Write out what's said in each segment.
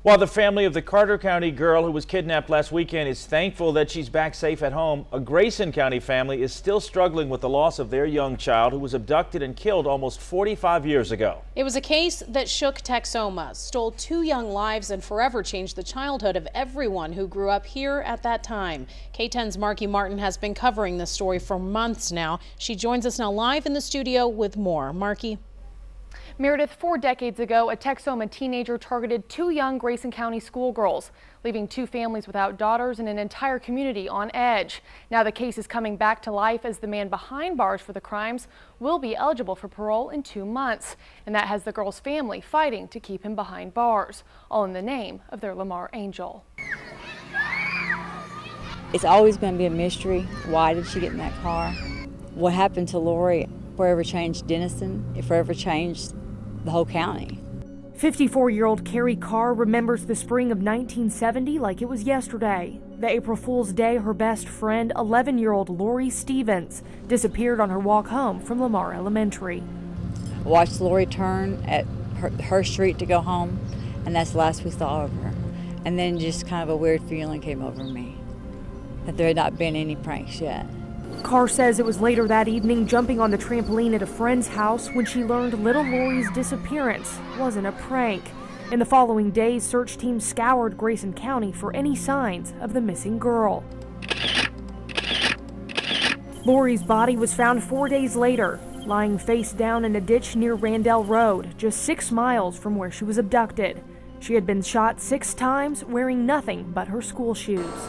While the family of the Carter County girl who was kidnapped last weekend is thankful that she's back safe at home, a Grayson County family is still struggling with the loss of their young child who was abducted and killed almost 45 years ago. It was a case that shook Texoma, stole 2 young lives, and forever changed the childhood of everyone who grew up here at that time. K10's Markie has been covering this story for months now. She joins us now live in the studio with more. Markie. Meredith, 4 decades ago, a Texoma teenager targeted 2 young Grayson County schoolgirls, leaving 2 families without daughters and an entire community on edge. Now the case is coming back to life as the man behind bars for the crimes will be eligible for parole in 2 months. And that has the girl's family fighting to keep him behind bars, all in the name of their Lamar angel. It's always going to be a mystery. Why did she get in that car? What happened to Lori? Forever changed Denison. It forever changed the whole county. 54-year-old Carrie Carr remembers the spring of 1970 like it was yesterday. The April Fool's Day, her best friend, 11-year-old Lori Stevens, disappeared on her walk home from Lamar Elementary. I watched Lori turn at her street to go home, and that's the last we saw of her. And then just kind of a weird feeling came over me that there had not been any pranks yet. Carr says it was later that evening, jumping on the trampoline at a friend's house, when she learned little Lori's disappearance wasn't a prank. In the following days, search teams scoured Grayson County for any signs of the missing girl. Lori's body was found 4 days later, lying face down in a ditch near Randell Road, just 6 miles from where she was abducted. She had been shot 6 times, wearing nothing but her school shoes.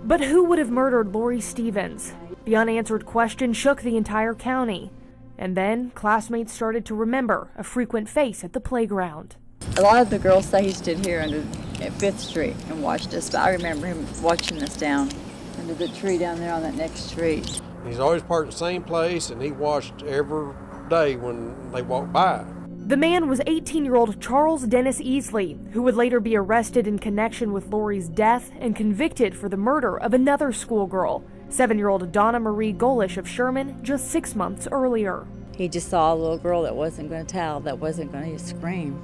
But who would have murdered Lori Stevens? The unanswered question shook the entire county. And then classmates started to remember a frequent face at the playground. A lot of the girls say he stood here at 5th Street and watched us, but I remember him watching us down under the tree down there on that next street. He's always parked the same place, and he watched every day when they walked by. The man was 18-year-old Charles Dennis Easley, who would later be arrested in connection with Lori's death and convicted for the murder of another schoolgirl, 7-year-old Donna Marie Golish of Sherman, just 6 months earlier. He just saw a little girl that wasn't going to tell, that wasn't going to scream.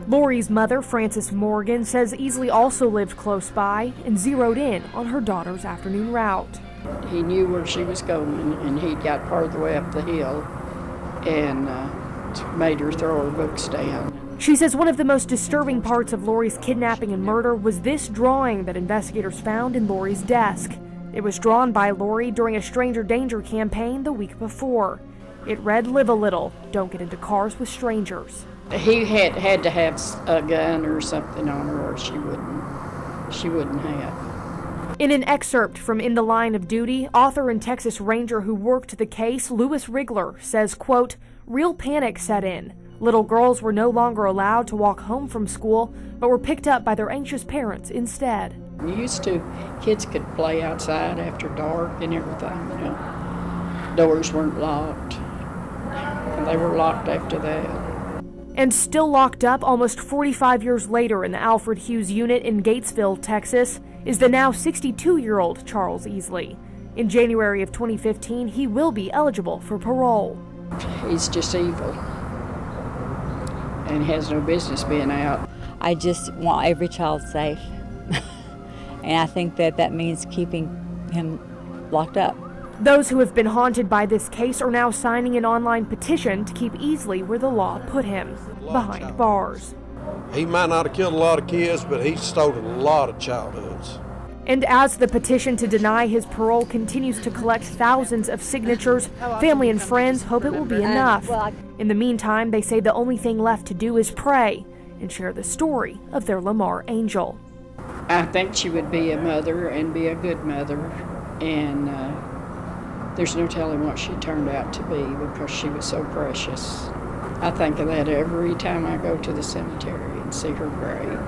Lori's mother, Frances Morgan, says Easley also lived close by and zeroed in on her daughter's afternoon route. He knew where she was going, and he got part of the way up the hill and made her throw her books down. She says one of the most disturbing parts of Lori's kidnapping and murder was this drawing that investigators found in Lori's desk. It was drawn by Lori during a stranger danger campaign the week before. It read, "Live a little, don't get into cars with strangers." He had to have a gun or something on her, or she wouldn't have. In an excerpt from In the Line of Duty, author and Texas Ranger who worked the case, Lewis Rigler, says, quote, "Real panic set in. Little girls were no longer allowed to walk home from school, but were picked up by their anxious parents instead." Used to, kids could play outside after dark and everything, you know. Doors weren't locked, and they were locked after that. And still locked up almost 45 years later in the Alfred Hughes unit in Gatesville, Texas, is the now 62-year-old Charles Easley. In January of 2015, he will be eligible for parole. He's just evil and has no business being out. I just want every child safe. And I think that means keeping him locked up. Those who have been haunted by this case are now signing an online petition to keep Easley where the law put him, behind bars. He might not have killed a lot of kids, but he stole a lot of childhoods. And as the petition to deny his parole continues to collect thousands of signatures, family and friends hope it will be enough. In the meantime, they say the only thing left to do is pray and share the story of their Lamar angel. I think she would be a mother and be a good mother, and there's no telling what she turned out to be because she was so precious. I think of that every time I go to the cemetery and see her grave.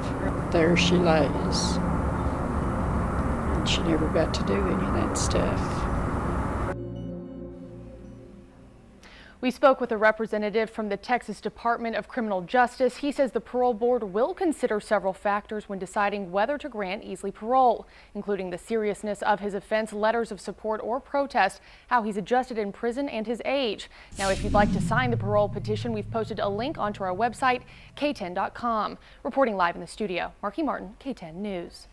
There she lays. And she never got to do any of that stuff. We spoke with a representative from the Texas Department of Criminal Justice. He says the parole board will consider several factors when deciding whether to grant Easley parole, including the seriousness of his offense, letters of support or protest, how he's adjusted in prison, and his age. Now, if you'd like to sign the parole petition, we've posted a link onto our website, k10.com. Reporting live in the studio, Markie Martin, K10 News.